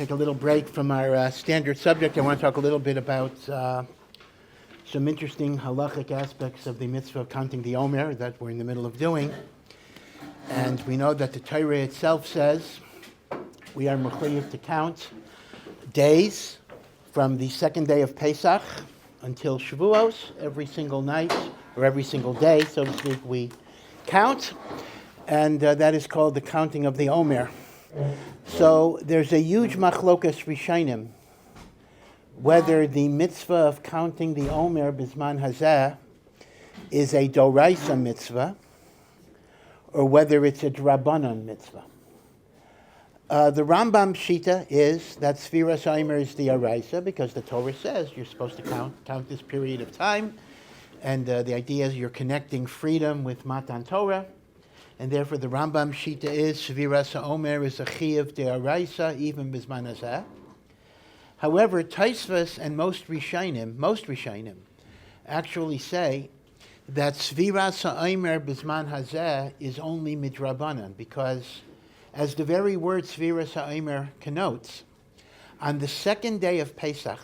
Take a little break from our standard subject. I want to talk a little bit about some interesting halachic aspects of the mitzvah of counting the HaOmer that we're in the middle of doing. And we know that the Torah itself says we are mechuyev to count days from the second day of Pesach until Shavuos. Every single night or every single day, so to speak, we count. And that is called the counting of the HaOmer. So there's a huge machlokas rishonim whether the mitzvah of counting the HaOmer bisman hazeh is a doraisa mitzvah or whether it's a drabanan mitzvah. The Rambam shita is that Sefiras HaOmer is the araisa because the Torah says you're supposed to count this period of time, and the idea is you're connecting freedom with Matan Torah. And therefore, the Rambam shita is Sefiras HaOmer is a chiyuv de'araisa even bisman hazeh. However, Tosfos and most rishonim, actually say that Sefiras HaOmer bisman hazeh is only midrabanan because, as the very word Sefiras HaOmer connotes, on the second day of Pesach,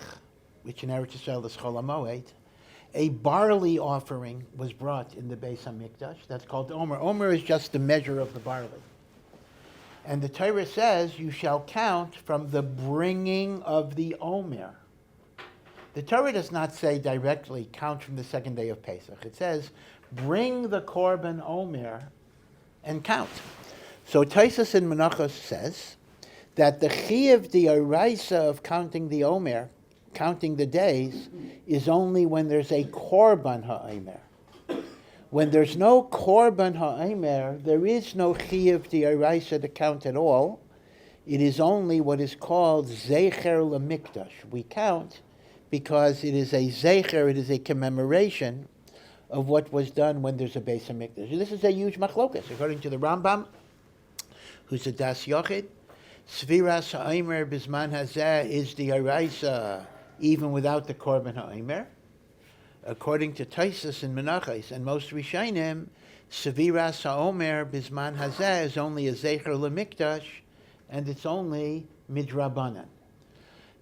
which in Eretz Yisrael is Chol HaMoed, a barley offering was brought in the Beis HaMikdash. That's called Omer. Omer is just the measure of the barley. And the Torah says, you shall count from the bringing of the Omer. The Torah does not say directly, count from the second day of Pesach. It says, bring the Korban Omer and count. So Tosfos in Menachos says that the chiyuv d'oraisa of counting the Omer, counting the days, is only when there's a korban ha'omer. When there's no korban ha'omer, there is no chiyuv d'oraisa to count at all. It is only what is called zecher lemikdash. We count because it is a zecher, it is a commemoration of what was done when there's a Beis HaMikdash. This is a huge machlokas. According to the Rambam, who's a das yochid, Sefiras HaOmer bisman hazeh is the araisa even without the korban ha'omer. According to Tosfos and Menachos and most rishonim, Sefiras HaOmer bisman hazeh is only a zecher lemikdash, and it's only midrabanan.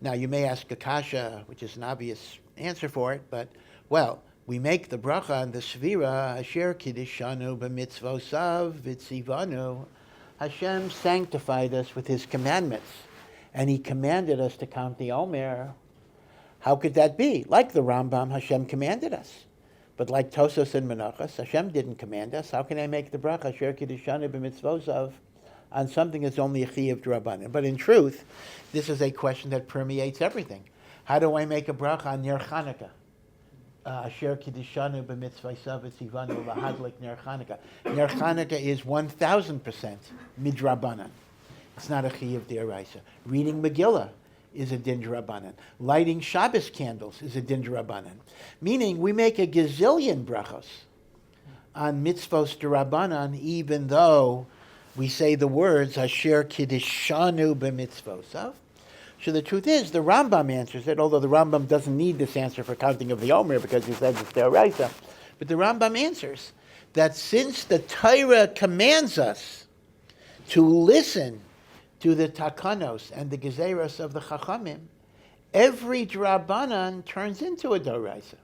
Now you may ask a kasha, which is an obvious answer for it, but we make the bracha on the Sefira asher kiddishanu b'mitzvosav v'tzivanu. Hashem sanctified us with His commandments, and He commanded us to count the HaOmer. How could that be? Like the Rambam, Hashem commanded us. But like Tosfos and Menachos, Hashem didn't command us. How can I make the bracha asher kiddishanu b'mitzvosav on something that's only a chiyuv d'rabanan? But in truth, this is a question that permeates everything. How do I make a bracha on Ner Chanukah? Asher kiddishanu b'mitzvosav v'tzivanu lahadlik Ner Chanukah. Ner Chanukah is 1,000% midrabanan. It's not a chiyuv d'oraisa. Reading Megillah is a din d'rabanan. Lighting Shabbos candles is a din d'rabanan. Meaning, we make a gazillion brachos on mitzvos d'rabanan, even though we say the words asher kiddishanu b'mitzvosav. So the truth is, the Rambam answers it, although the Rambam doesn't need this answer for counting of the HaOmer because he says it's d'oraisa. But the Rambam answers that since the Torah commands us to listen to the takanos and the gezeros of the chachamim, every drabanan turns into a d'oraisa.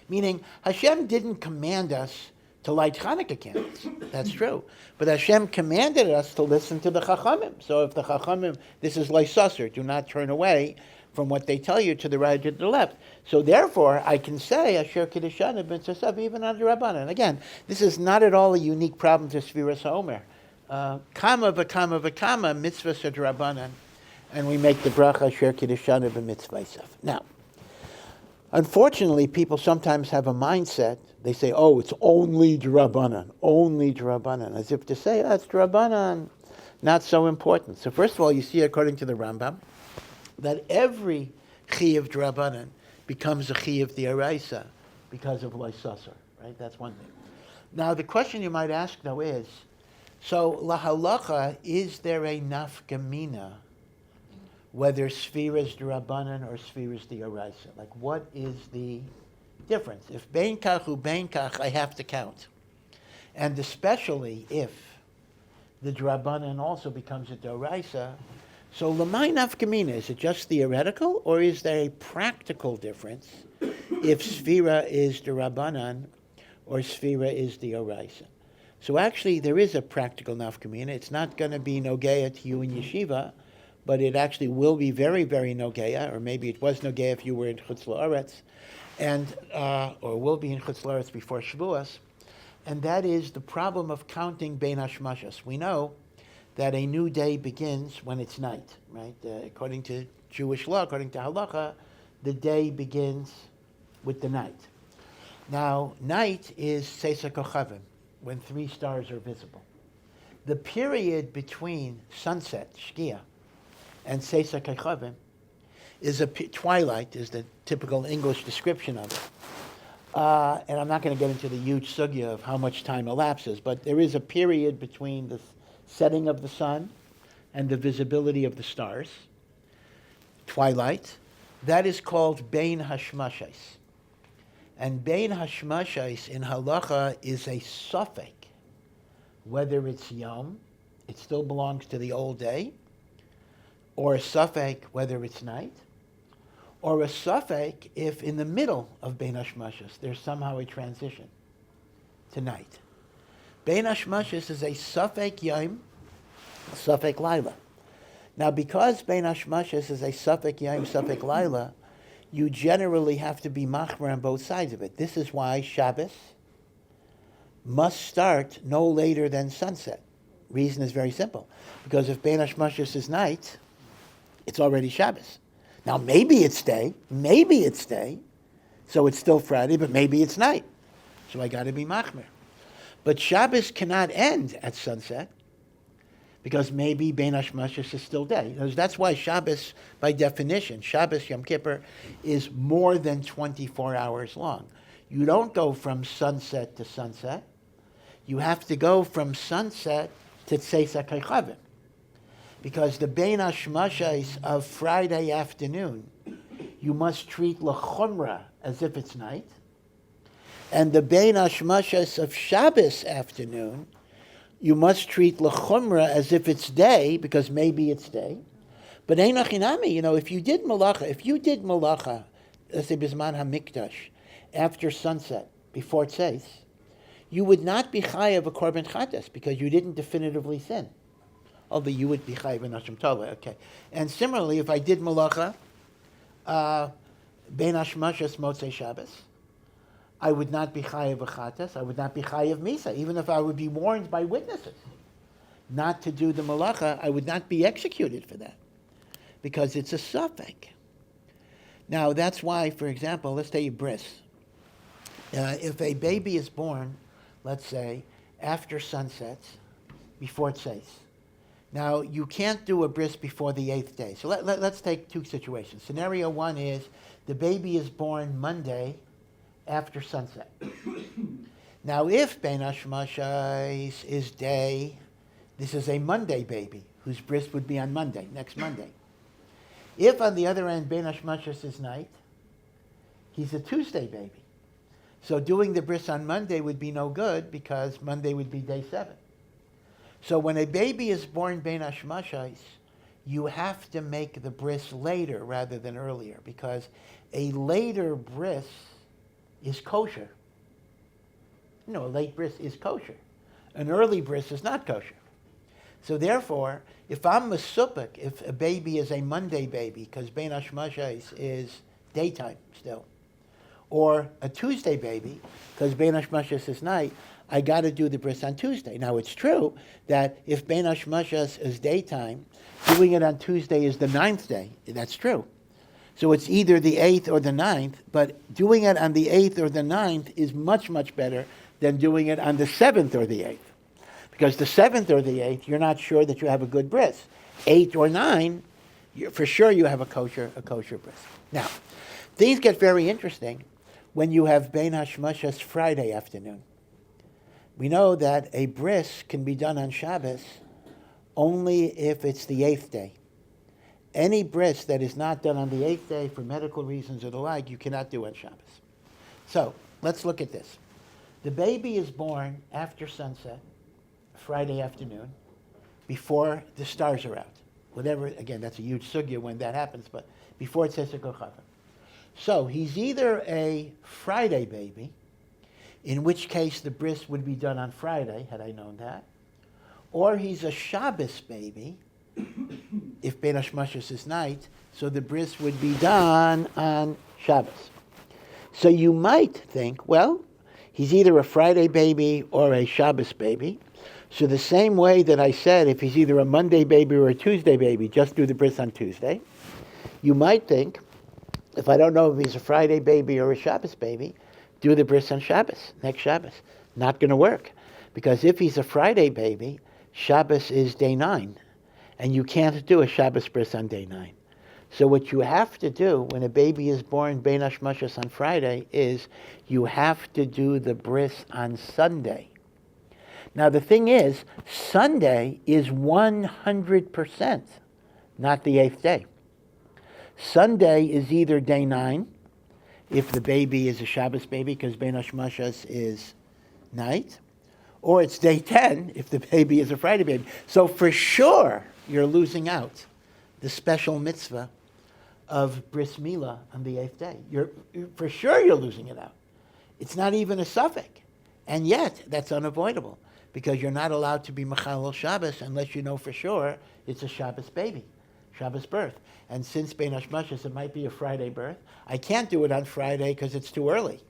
Meaning, Hashem didn't command us to light Hanukkah candles. That's true. But Hashem commanded us to listen to the chachamim. So if the chachamim, this is leisasser, do not turn away from what they tell you to the right or to the left. So therefore, I can say asher kiddishanu b'mitzvosav even on the rabbanan. Again, this is not at all a unique problem to Sefiras HaOmer. Kama v'kama v'kama mitzvahs are d'rabanan, and we make the bracha asher kiddishanu b'mitzvosav. Now, unfortunately, people sometimes have a mindset. They say, "Oh, it's only d'rabanan," as if to say, "That's d'rabanan, not so important." So first of all, you see, according to the Rambam, that every chiyuv d'rabanan becomes a chiyuv d'oraisa because of leisasser. Right? That's one thing. Now, the question you might ask, though, is, so lahalacha, is there a nafkamina whether Sefiras d'rabanan or Sefiras d'oraisa? Like, what is the difference? If bein kach u bein kach, I have to count. And especially if the d'rabanan also becomes a d'oraisa, So l'may nafkamina, is it just theoretical, or is there a practical difference if Sefira is the Rabbanan or Sefira is the Oraisa? So actually there is a practical nafkamina. It's not going to be nogeya to you in yeshiva, but it actually will be very, very nogeya, or maybe it was nogeya if you were in Chutz La'aretz, and or will be in Chutz La'aretz before Shavuos, and that is the problem of counting Bein Hashmashas. We know that a new day begins when it's night, right? According to Jewish law, according to halacha, the day begins with the night. Now, night is Seisa Kochavim, when 3 stars are visible. The period between sunset, Shkia, and Seisa Kochavim is twilight, is the typical English description of it. And I'm not going to get into the huge sugya of how much time elapses, but there is a period between the setting of the sun and the visibility of the stars, twilight. That is called Bein Hashmashais. And Bein Hashmashais in halacha is a suffix. Whether it's yom, it still belongs to the old day, or a suffix whether it's night, or a suffix if in the middle of Bein Hashmashas there's somehow a transition to night. Bein Hashmashas is a suffix yom, a suffix laila. Now, because Bein Hashmashas is a suffix yom, suffix laila, you generally have to be machmer on both sides of it. This is why Shabbos must start no later than sunset. Reason is very simple. Because if Bein Hashmashas is night, it's already Shabbos. Now, maybe it's day, so it's still Friday, but maybe it's night. So I got to be machmer. But Shabbos cannot end at sunset, because maybe Bein Hashmashas is still day. That's why Shabbos, by definition, Shabbos Yom Kippur, is more than 24 hours long. You don't go from sunset to sunset. You have to go from sunset to Tzeisa Kochavim. Because the Bein Hashmashas of Friday afternoon, you must treat l'chumra as if it's night. And the Bein Hashmashas of Shabbos afternoon, you must treat l'chumra as if it's day, because maybe it's day. But einach inami, if you did malacha, let's say Bizman HaMikdash, after sunset, before Tzeis, you would not be chayav a korban chatas, because you didn't definitively sin. Although you would be chayav in Hashem Tova, okay. And similarly, if I did malacha, Bein Hashmashas Motzei Shabbos, I would not be chayav v'chatas. I would not be chayav misa, even if I would be warned by witnesses not to do the malacha. I would not be executed for that, because it's a suffix. Now that's why, for example, let's take a bris. If a baby is born, let's say, after sunset, before tzeis, now you can't do a bris before the 8th day. So let's take 2 situations. Scenario 1 is the baby is born Monday after sunset. Now, if Bein Hashmashas is day, this is a Monday baby, whose bris would be on Monday, next Monday. If, on the other end, Bein Hashmashas is night, he's a Tuesday baby. So doing the bris on Monday would be no good, because Monday would be day 7. So when a baby is born Bein Hashmashas, you have to make the bris later rather than earlier, because a later bris is kosher. A late bris is kosher. An early bris is not kosher. So therefore, if I'm mesupik, if a baby is a Monday baby, because Bein Hashmashas is daytime still, or a Tuesday baby, because Bein Hashmashas is night, I got to do the bris on Tuesday. Now it's true that if Bein Hashmashas is daytime, doing it on Tuesday is the 9th day. That's true. So it's either the 8th or the 9th, but doing it on the 8th or the 9th is much, much better than doing it on the 7th or the 8th. Because the 7th or the 8th, you're not sure that you have a good bris. 8 or 9, for sure you have a kosher bris. Now, things get very interesting when you have Bein Hashmashas Friday afternoon. We know that a bris can be done on Shabbos only if it's the 8th day. Any bris that is not done on the 8th day for medical reasons or the like, you cannot do on Shabbos. So, let's look at this. The baby is born after sunset, Friday afternoon, before the stars are out. whatever. Again, that's a huge sugya when that happens, but before it says Kochavim. So he's either a Friday baby, in which case the bris would be done on Friday, had I known that, or he's a Shabbos baby, if Ben Hashmashas is night, so the bris would be done on Shabbos. So you might think, well, he's either a Friday baby or a Shabbos baby. So the same way that I said, if he's either a Monday baby or a Tuesday baby, just do the bris on Tuesday. You might think, if I don't know if he's a Friday baby or a Shabbos baby, do the bris on Shabbos, next Shabbos. Not going to work. Because if he's a Friday baby, Shabbos is day 9. And you can't do a Shabbos bris on day 9. So what you have to do when a baby is born Bein Hashmashas on Friday is you have to do the bris on Sunday. Now the thing is, Sunday is 100% not the 8th day. Sunday is either day 9, if the baby is a Shabbos baby, because Bein Hashmashas is night, or it's day 10, if the baby is a Friday baby. So for sure, you're losing out the special mitzvah of bris milah on the 8th day. For sure you're losing it out. It's not even a suffix. And yet, that's unavoidable, because you're not allowed to be Mechalel Shabbos unless you know for sure it's a Shabbos baby, Shabbos birth. And since Bein Hashmashas, it might be a Friday birth, I can't do it on Friday because it's too early.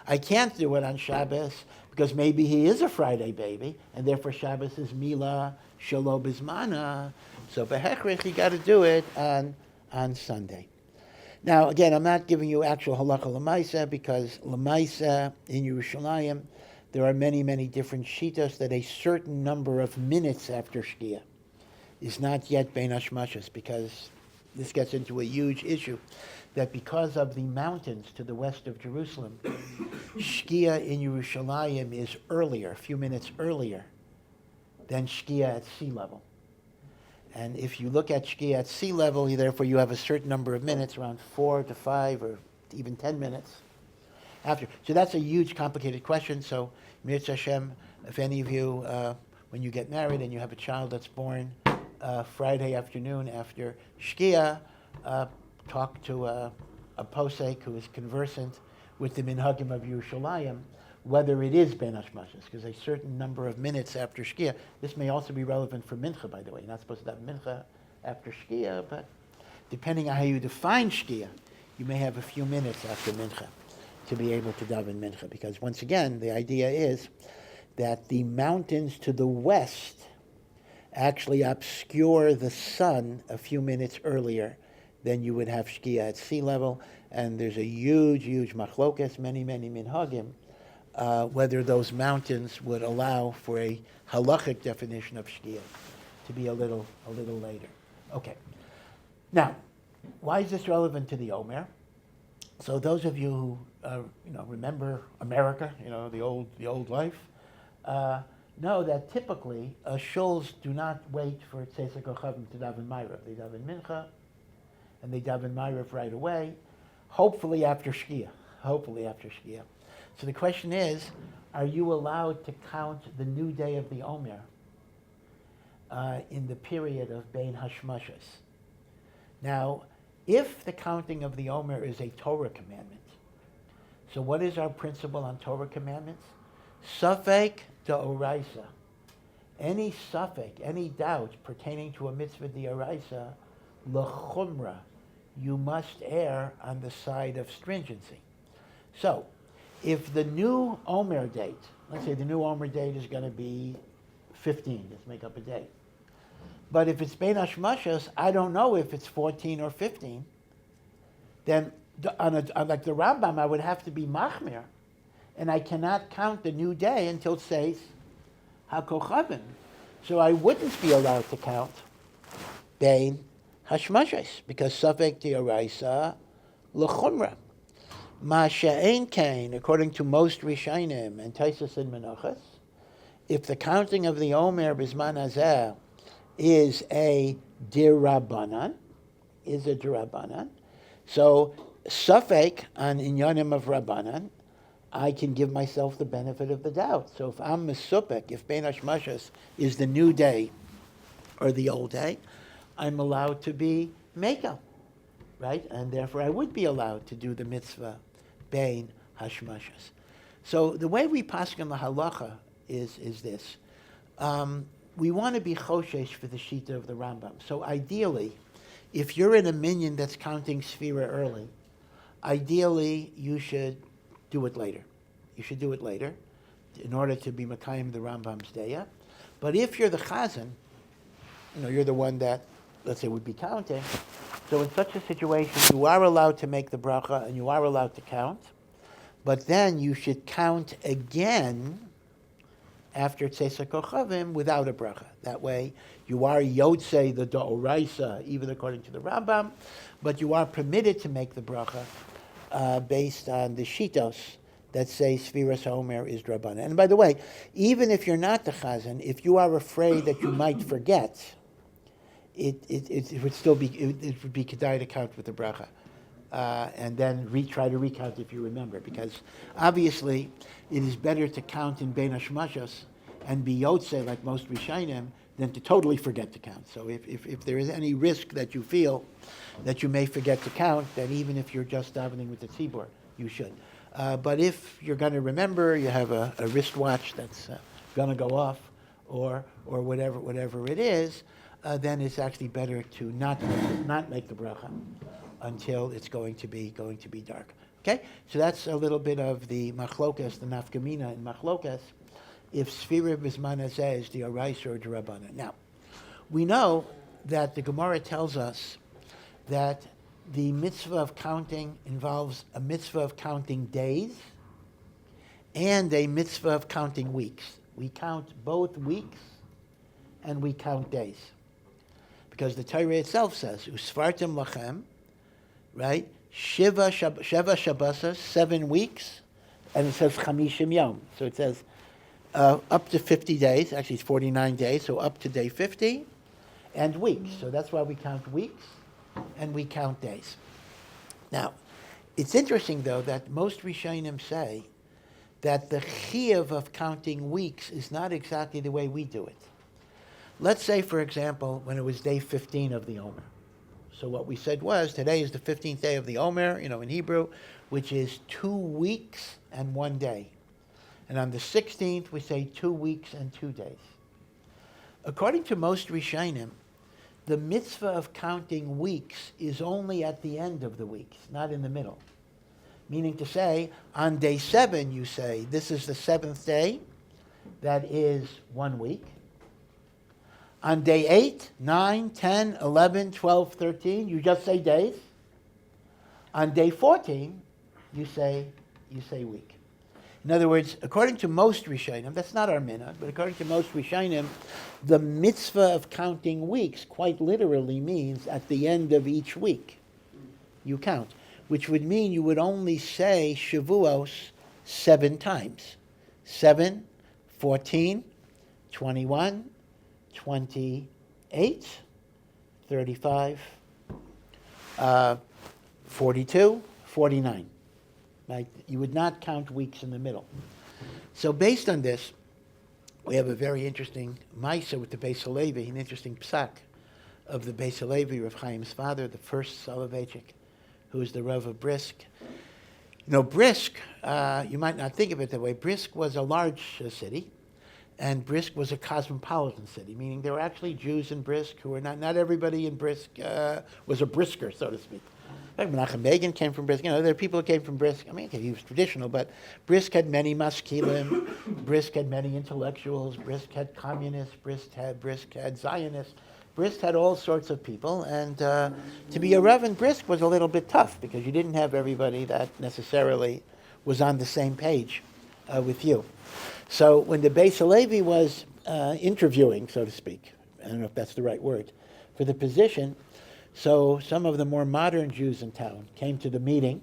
I can't do it on Shabbos because maybe he is a Friday baby, and therefore Shabbos is Milah Shelo Bizmana. So Behechrich, you got to do it on Sunday. Now, again, I'm not giving you actual halacha l'maisa, because l'maisa in Yerushalayim, there are many, many different shitas that a certain number of minutes after Shkia is not yet Bein Hashmashas, because this gets into a huge issue, that because of the mountains to the west of Jerusalem, Shkia in Yerushalayim is earlier, a few minutes earlier, than Shkia at sea level. And if you look at Shkia at sea level, therefore you have a certain number of minutes, around 4 to 5 or even 10 minutes after. So that's a huge, complicated question. So, Mirz Hashem, if any of you, when you get married and you have a child that's born Friday afternoon after Shkia, talk to a posek who is conversant with the minhagim of Yerushalayim, whether it is Ben Hashmashas, because a certain number of minutes after Shkia, this may also be relevant for Mincha, by the way. You're not supposed to have Mincha after Shkia, but depending on how you define Shkia, you may have a few minutes after Mincha to be able to daven Mincha, because once again, the idea is that the mountains to the west actually obscure the sun a few minutes earlier than you would have Shkia at sea level, and there's a huge, huge machlokas, many, many minhagim, whether those mountains would allow for a halachic definition of Shkia to be a little later. Okay. Now, why is this relevant to the Omer? So those of you who remember America, the old life, know that typically shuls do not wait for Tzeitzek Kochavim to daven Ma'ariv. They daven Mincha, and they daven Ma'ariv right away, hopefully after Shkia. So the question is, are you allowed to count the new day of the Omer in the period of Bein Hashmashas? Now, if the counting of the Omer is a Torah commandment, so what is our principle on Torah commandments? Safek d'oraisa. Any safek, any doubt pertaining to a mitzvah d'oraisa, l'chumra, you must err on the side of stringency. So, if the new Omer date, let's say the new Omer date is going to be 15, let's make up a date. But if it's Bein Hashmashas, I don't know if it's 14 or 15, then on like the Rambam, I would have to be machmir, and I cannot count the new day until it says HaKochavim. So I wouldn't be allowed to count Bein Hashmashas, because Safek D'Oraisa L'Chumra. Ma she'ein kain, according to most Rishonim and Taisus and Menachos, if the counting of the Omer Bizman Hazeh is a dirabanan, so Safek on Inyanim of Rabbanan, I can give myself the benefit of the doubt. So if I'm Mesupek, if Bein Hashmashas is the new day or the old day, I'm allowed to be mekel, right? And therefore I would be allowed to do the mitzvah bein hashmashas. So the way we paskin the halacha is this. We want to be choshesh for the shita of the Rambam. So ideally, if you're in a minyan that's counting Sefira early, ideally you should do it later. You should do it later in order to be Makayim the Rambam's Deya. But if you're the Chazan, you're the one that, let's say, would be counting, so in such a situation, you are allowed to make the bracha and you are allowed to count, but then you should count again after Tzesa Kochavim without a bracha. That way, you are Yotzei the Da'oraisa, even according to the Rambam, but you are permitted to make the bracha based on the Shitos that say Sefiras HaOmer is Drabanan. And by the way, even if you're not the Chazan, if you are afraid that you might forget, it would still be, it would be Kedai to count with the bracha. And then try to recount if you remember, because obviously it is better to count in Bein Hashmashos and be Yotzei like most Rishayim than to totally forget to count. So if there is any risk that you feel that you may forget to count, then even if you're just davening with the tzibur, you should. But if you're going to remember, you have a wristwatch that's going to go off, or whatever it is, then it's actually better to not make the bracha until it's going to be dark. Okay, so that's a little bit of the machlokas, the nafkamina in machlokas. If Sefira Bisman Hazeh is the Oraisa or the Rabbanan. Now, we know that the Gemara tells us that the mitzvah of counting involves a mitzvah of counting days and a mitzvah of counting weeks. We count both weeks and we count days. Because the Torah itself says, Usfartim lachem, right? Shiva Shabbosas, 7 weeks, and it says Chamishim Yom. So it says up to 50 days, actually it's 49 days, so up to day 50, and weeks. So that's why we count weeks and we count days. Now, it's interesting though that most Rishonim say that the chiyuv of counting weeks is not exactly the way we do it. Let's say, for example, when it was day 15 of the Omer. So what we said was, today is the 15th day of the Omer, in Hebrew, which is 2 weeks and 1 day. And on the 16th, we say 2 weeks and 2 days. According to most Rishonim, the mitzvah of counting weeks is only at the end of the weeks, not in the middle. Meaning to say, on day 7, you say, this is the 7th day, that is 1 week. On day 8, 9, 10, 11, 12, 13, you just say days. On day 14, you say week. In other words, according to most Rishonim, that's not our minhag, but according to most Rishonim, the mitzvah of counting weeks quite literally means at the end of each week, you count, which would mean you would only say Shavuos 7 times. 7, 14, 21, 28, 35, 42, 49. Right? You would not count weeks in the middle. So based on this, we have a very interesting Maisa with the Beis Halevi, an interesting psak of the Beis Halevi, Rav Chaim's father, the first Soloveitchik, who is the Rav of Brisk. Brisk, you might not think of it that way. Brisk was a large city, and Brisk was a cosmopolitan city, meaning there were actually Jews in Brisk who were not everybody in Brisk was a Brisker, so to speak. Menachem Begin came from Brisk. There are people who came from Brisk. He was traditional, but Brisk had many maskilim. Brisk had many intellectuals. Brisk had communists. Brisk had Zionists. Brisk had all sorts of people. And to be a Rav in Brisk was a little bit tough because you didn't have everybody that necessarily was on the same page with you. So when the Beis Halevi was interviewing, so to speak, I don't know if that's the right word, for the position, so some of the more modern Jews in town came to the meeting,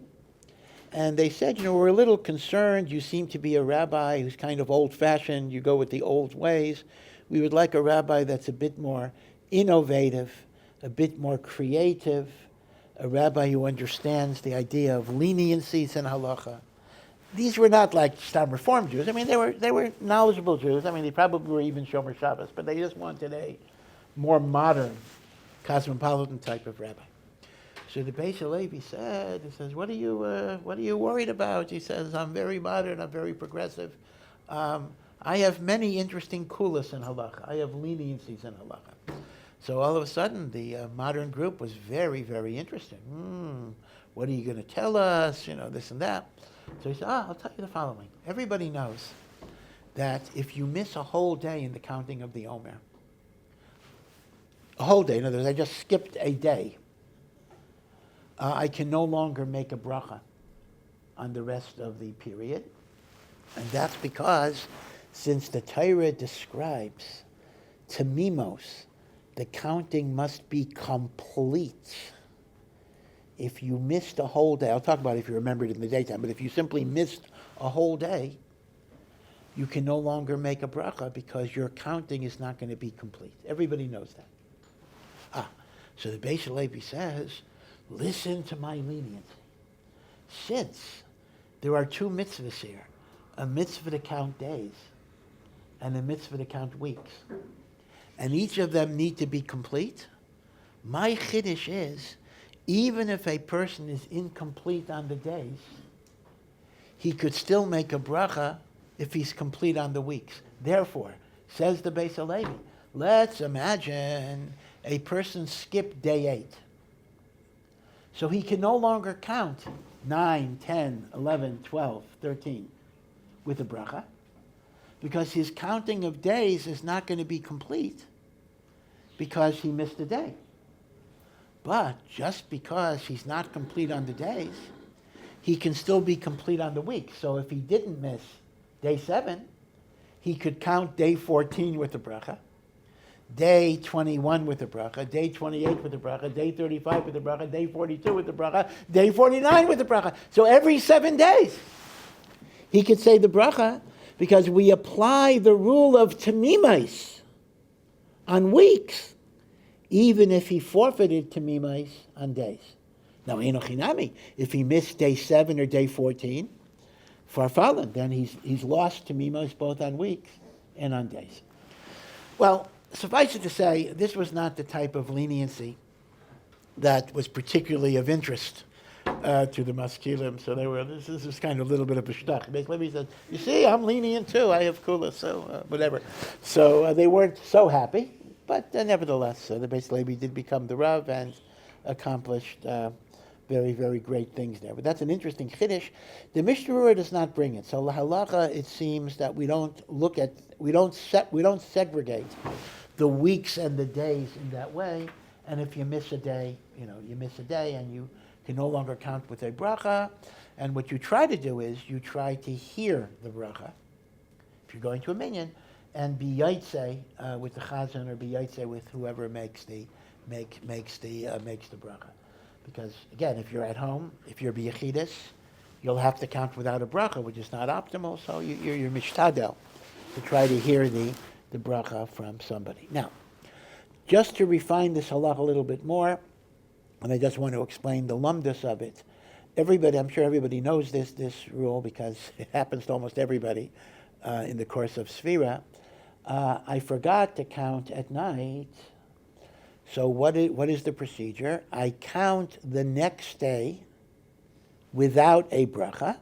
and they said, we're a little concerned. You seem to be a rabbi who's kind of old-fashioned. You go with the old ways. We would like a rabbi that's a bit more innovative, a bit more creative, a rabbi who understands the idea of leniencies in halacha. These were not like Stam Reform Jews. They were knowledgeable Jews. They probably were even Shomer Shabbos, but they just wanted a more modern cosmopolitan type of rabbi. So the Beis Halevi said, he says, what are you worried about? He says, I'm very modern, I'm very progressive. I have many interesting kulas in halacha. I have leniencies in halacha. So all of a sudden, the modern group was very, very interesting. What are you going to tell us? This and that. So he said, I'll tell you the following. Everybody knows that if you miss a whole day in the counting of the Omer, a whole day, in other words, I just skipped a day, I can no longer make a bracha on the rest of the period. And that's because since the Torah describes tamimos, the counting must be complete. If you missed a whole day, I'll talk about it if you remembered it in the daytime, but if you simply missed a whole day, you can no longer make a bracha because your counting is not going to be complete. Everybody knows that. So the Beis Halevi says, listen to my leniency. Since there are two mitzvahs here, a mitzvah to count days and a mitzvah to count weeks, and each of them need to be complete, my chiddush is, even if a person is incomplete on the days, he could still make a bracha if he's complete on the weeks. Therefore, says the Beis Halevi, let's imagine a person skipped day 8. So he can no longer count 9, 10, 11, 12, 13 with a bracha, because his counting of days is not going to be complete because he missed a day. But just because he's not complete on the days, he can still be complete on the week. So if he didn't miss day 7, he could count day 14 with the bracha, day 21 with the bracha, day 28 with the bracha, day 35 with the bracha, day 42 with the bracha, day 49 with the bracha. So every 7 days, he could say the bracha, because we apply the rule of tamimais on weeks, even if he forfeited tamimais on days. Now, enochinami, if he missed day 7 or day 14, farfallen, then he's lost tamimais both on weeks and on days. Well, suffice it to say, this was not the type of leniency that was particularly of interest to the maskilim. So this is kind of a little bit of a shtuck. Basically, he says, you see, I'm lenient too. I have kula, so whatever. So they weren't so happy, but nevertheless, the Beis Halevi did become the Rav and accomplished very, very great things there. But that's an interesting chiddush. The Mishnah does not bring it. So halacha, it seems that we don't segregate the weeks and the days in that way. And if you miss a day, you miss a day, and you can no longer count with a bracha. And what you try to do is you try to hear the bracha if you're going to a minyan, and be yaitse with the chazan, or be yaitse with whoever makes the bracha. Because again, if you're at home, if you're b'yechidus, you'll have to count without a bracha, which is not optimal. So you're mishtadel to try to hear the bracha from somebody. Now, just to refine this halach a little bit more, and I just want to explain the lumdus of it. I'm sure everybody knows this rule because it happens to almost everybody in the course of Sefira. I forgot to count at night. So what is the procedure? I count the next day without a bracha.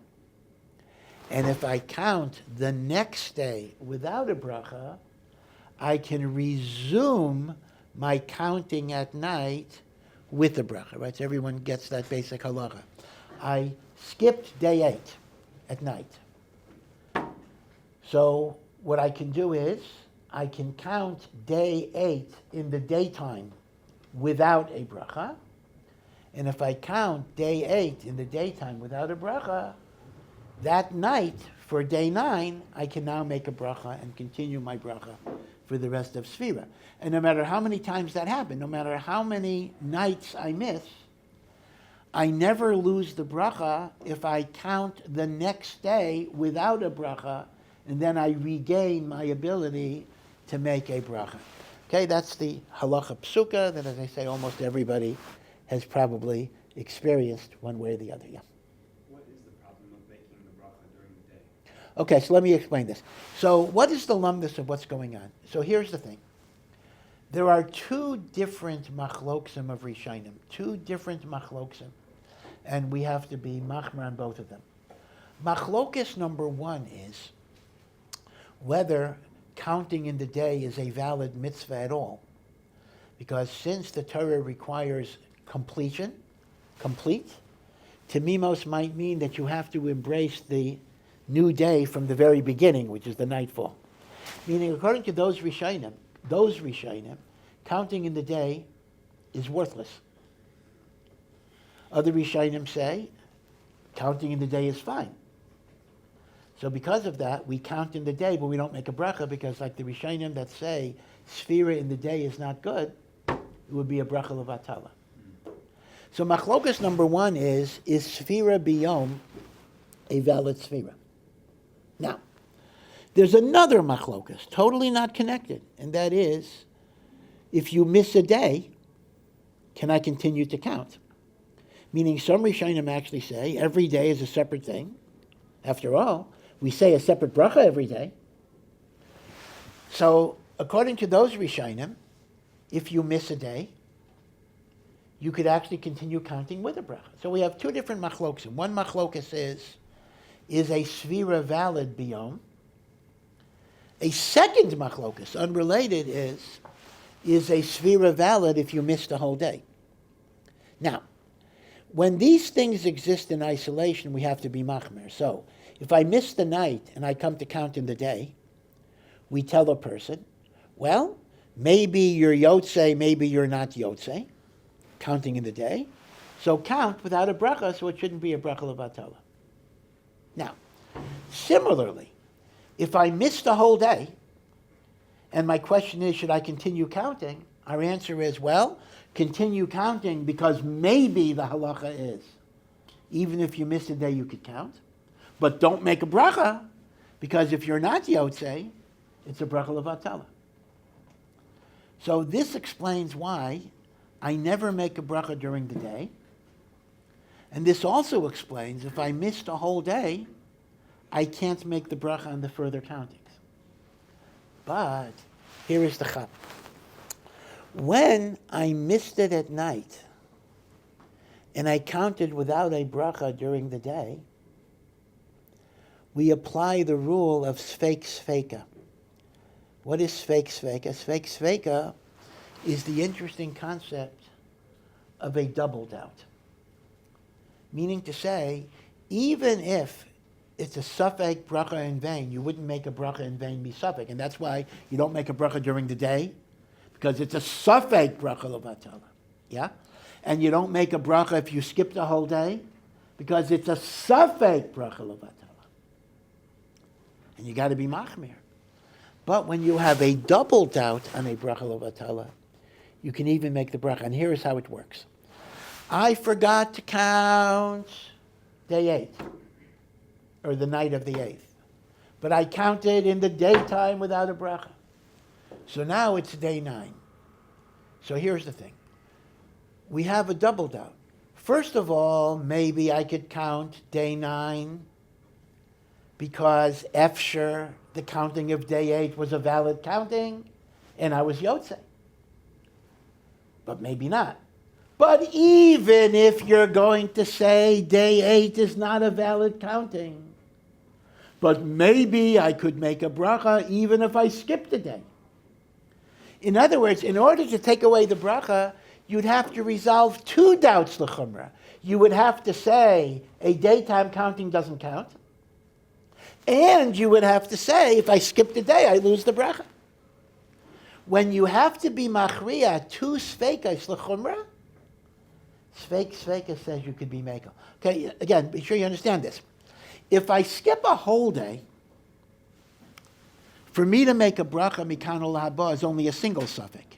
And if I count the next day without a bracha, I can resume my counting at night with a bracha, right? So everyone gets that basic halacha. I skipped day 8 at night. So what I can do is I can count day 8 in the daytime without a bracha. And if I count day 8 in the daytime without a bracha, that night for day 9, I can now make a bracha and continue my bracha for the rest of Sefira. And no matter how many times that happened, no matter how many nights I miss, I never lose the bracha if I count the next day without a bracha, and then I regain my ability to make a bracha. Okay, that's the halacha psuka that, as I say, almost everybody has probably experienced one way or the other. Yeah. What is the problem of making the bracha during the day? Okay, so let me explain this. So what is the lumdus of what's going on? So here's the thing. There are two different machloksim of Rishonim, two different machloksim, and we have to be machmer on both of them. Machlokis number one is whether counting in the day is a valid mitzvah at all. Because since the Torah requires complete, Tamimos might mean that you have to embrace the new day from the very beginning, which is the nightfall. Meaning, according to those Rishonim, counting in the day is worthless. Other Rishonim say counting in the day is fine. So because of that, we count in the day, but we don't make a bracha, because like the Rishonim that say Sefira in the day is not good, it would be a bracha levatala. So machlokas number one is Sefira biyom a valid Sefira? Now, there's another machlokas, totally not connected, and that is, if you miss a day, can I continue to count? Meaning some Rishonim actually say every day is a separate thing. After all, we say a separate bracha every day. So, according to those Rishonim, if you miss a day, you could actually continue counting with a bracha. So we have two different machlokas. One machlokas is a Sefira valid biyom? A second machlokas, unrelated, is a Sefira valid if you missed a whole day? Now, when these things exist in isolation, we have to be machmer. So, if I miss the night and I come to count in the day, we tell a person, well, maybe you're yotzei, maybe you're not yotzei, counting in the day. So count without a bracha, so it shouldn't be a bracha levatala. Now, similarly, if I missed a whole day, and my question is, should I continue counting? Our answer is, well, continue counting because maybe the halacha is, even if you missed a day, you could count. But don't make a bracha, because if you're not yotzei, it's a bracha levatala. So this explains why I never make a bracha during the day. And this also explains if I missed a whole day, I can't make the bracha on the further countings. But here is the chap. When I missed it at night and I counted without a bracha during the day, we apply the rule of sfeik sfeika. What is sfeik sfeika? Sfeik sfeika is the interesting concept of a double doubt. Meaning to say, even if it's a safek bracha in vain, you wouldn't make a bracha in vain be safek. And that's why you don't make a bracha during the day, because it's a safek bracha levatala. Yeah? And you don't make a bracha if you skip the whole day, because it's a safek bracha levatala. And you got to be machmir. But when you have a double doubt on a bracha levatala, you can even make the bracha. And here is how it works. I forgot to count day 8, or the night of the 8th. But I counted in the daytime without a bracha. So now it's day 9. So here's the thing. We have a double doubt. First of all, maybe I could count day 9 because efsher, the counting of day 8 was a valid counting, and I was yotzei. But maybe not. But even if you're going to say day 8 is not a valid counting, but maybe I could make a bracha even if I skipped a day. In other words, in order to take away the bracha, you'd have to resolve two doubts l'chumra. You would have to say a daytime counting doesn't count, and you would have to say if I skipped a day, I lose the bracha. When you have to be machriya two sveikas l'chumra, sveika says you could be mekel. Okay, again, be sure you understand this. If I skip a whole day, for me to make a bracha mikan haba is only a single suffix.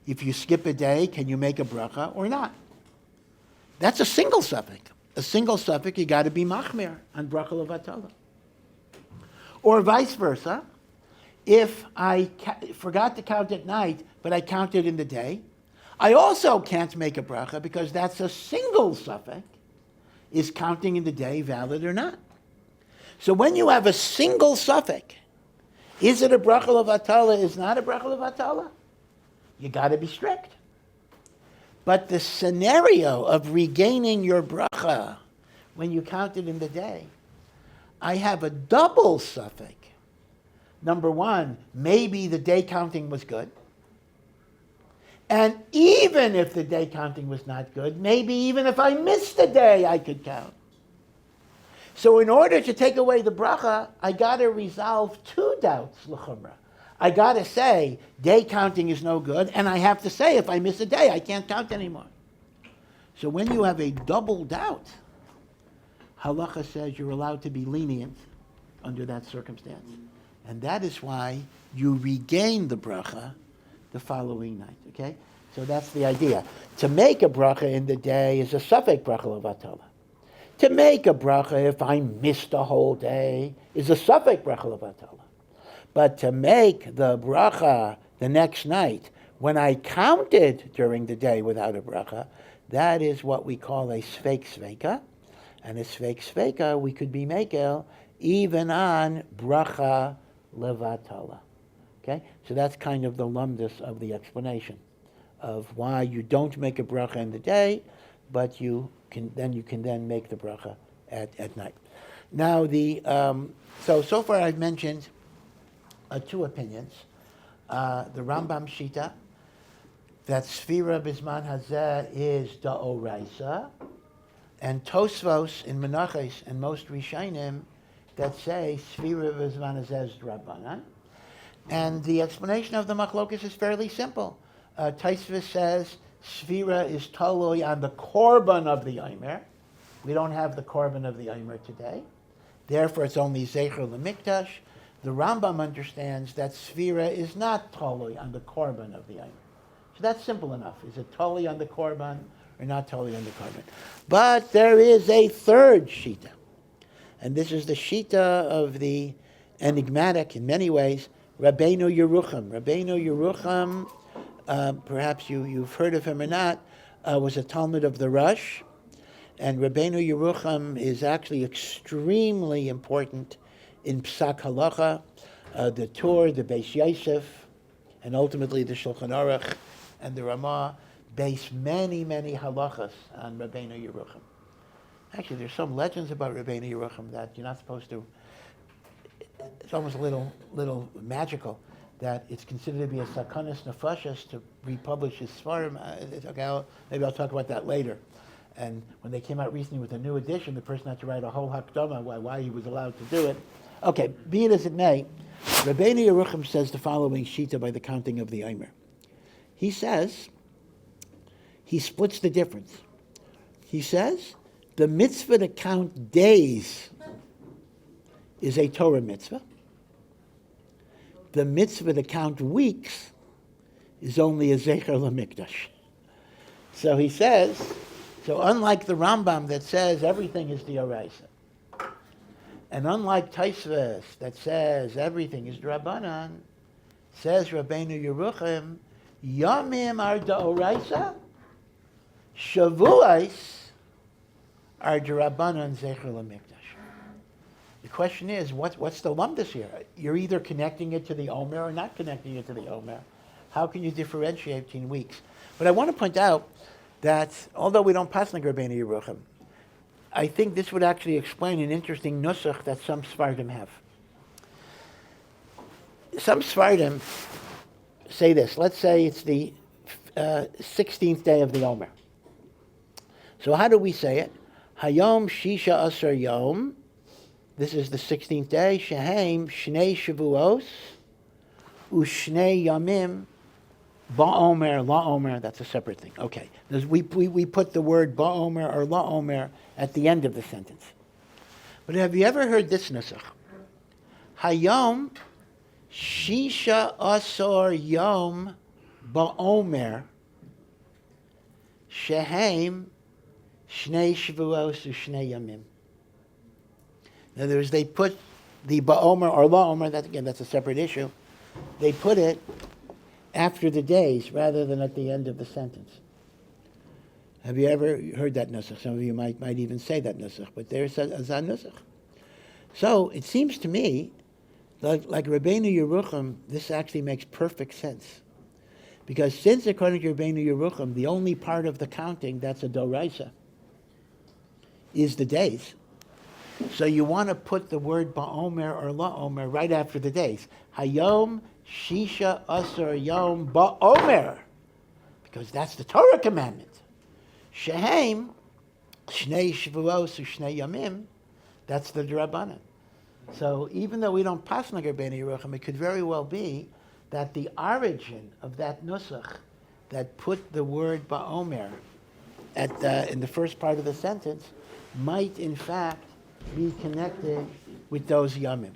If you skip a day, can you make a bracha or not? That's a single suffix. A single suffix, you got to be machmir on bracha levatala. Or vice versa. If I forgot to count at night, but I counted in the day, I also can't make a bracha because that's a single suffix. Is counting in the day valid or not? So when you have a single suffix, is it a bracha levatala, is not a bracha levatala? you got to be strict. But the scenario of regaining your bracha when you count it in the day, I have a double suffix. Number one, maybe the day counting was good. And even if the day counting was not good, maybe even if I missed a day, I could count. So in order to take away the bracha, I got to resolve two doubts, l'chumra. I got to say, day counting is no good, and I have to say, if I miss a day, I can't count anymore. So when you have a double doubt, halacha says you're allowed to be lenient under that circumstance. And that is why you regain the bracha the following night, okay? So that's the idea. To make a bracha in the day is a suffix bracha levatala. To make a bracha if I missed a whole day is a suffix bracha levatala. But to make the bracha the next night, when I counted during the day without a bracha, that is what we call a sfeik sveika. And a sfeik sveika we could be makel even on bracha levatala. Okay? So that's kind of the lumdus of the explanation of why you don't make a bracha in the day, but you can then make the bracha at night. Now so far I've mentioned two opinions. The Rambam Shita, that Sefira Bisman Hazeh is Da'oraisa, and Tosfos in Menachos and most Rishonim that say Sefira Bisman Hazeh is Drabanan. And the explanation of the Machlokas is fairly simple. Tosfos says Sefira is Toloi on the Korban of the HaOmer. We don't have the Korban of the HaOmer today. Therefore, it's only Zecher L'Mikdash. The Rambam understands that Sefira is not Toloi on the Korban of the HaOmer. So that's simple enough. Is it Toloi on the Korban or not Toloi on the Korban? But there is a third Shita. And this is the Shita of the enigmatic, in many ways, Rabbeinu Yerucham. Rabbeinu Yerucham, perhaps you've heard of him or not, was a Talmud of the Rosh. And Rabbeinu Yerucham is actually extremely important in Psak Halacha, the Torah, the Beis Yosef, and ultimately the Shulchan Aruch and the Ramah base many, many halachas on Rabbeinu Yerucham. Actually, there's some legends about Rabbeinu Yerucham that you're not supposed to. It's almost a little magical that it's considered to be a sakanas nefashos to republish his svarim. Okay, maybe I'll talk about that later. And when they came out recently with a new edition, the person had to write a whole hakdama why he was allowed to do it. Okay, be it as it may, Rabbeinu Yerucham says the following shita by the counting of the HaOmer. He says, he splits the difference. He says, the mitzvah to count days is a Torah mitzvah. The mitzvah to count weeks is only a Zecher L'Mikdash. So he says, so unlike the Rambam that says everything is D'oraisa, and unlike Tosfos that says everything is Drabanan, says Rabbeinu Yerucham, Yamim are D'oraisa, Shavuos are Drabanan Zecher L'Mikdash. The question is, what's the lumdus here? You're either connecting it to the HaOmer or not connecting it to the HaOmer. How can you differentiate between weeks? But I want to point out that although we don't pass like Rabbeinu Yerucham, I think this would actually explain an interesting nusach that some Sfardim have. Some Sfardim say this. Let's say it's the 16th day of the HaOmer. So how do we say it? Hayom Shisha Asar Yom. This is the 16th day. Shehem Shnei Shavuos Ushnei Yamim Ba'omer, LaOmer, that's a separate thing. Okay. We put the word Ba'omer or LaOmer at the end of the sentence. But have you ever heard this nusach? Hayom Shisha Asar Yom Ba'omer Shehem Shnei Shavuos Ushnei Yamim. In other words, they put the Ba'omer or LaOmer, that's a separate issue. They put it after the days rather than at the end of the sentence. Have you ever heard that nusach? Some of you might even say that nusach, but there's a nusach. So it seems to me like Rabbeinu Yerucham, this actually makes perfect sense. Because since according to Rabbeinu Yerucham, the only part of the counting that's a doraisa is the days. So you want to put the word ba'omer or la'omer right after the days. Hayom shisha asar yom ba'omer. Because that's the Torah commandment. Shehem, shnei shvuos u'shnei yamim, that's the Drabanan. So even though we don't pass like Rabbeinu Yerucham, it could very well be that the origin of that nusach that put the word ba'omer in the first part of the sentence might in fact be connected with those yamim.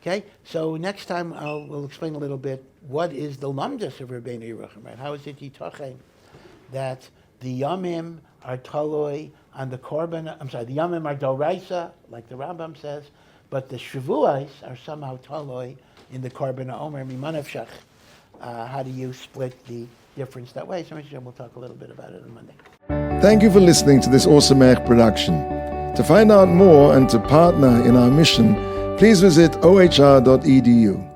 Okay? So next time we'll explain a little bit what is the lamdas of Rabbeinu Yerucham, right? How is it yitachon that the yamim are taloi on the korban, the yamim are doraisa, like the Rambam says, but the shavuos are somehow taloi in the korban HaOmer mimanav shach. How do you split the difference that way? So we'll talk a little bit about it on Monday. Thank you for listening to this Ohr Somayach production. To find out more and to partner in our mission, please visit ohr.edu.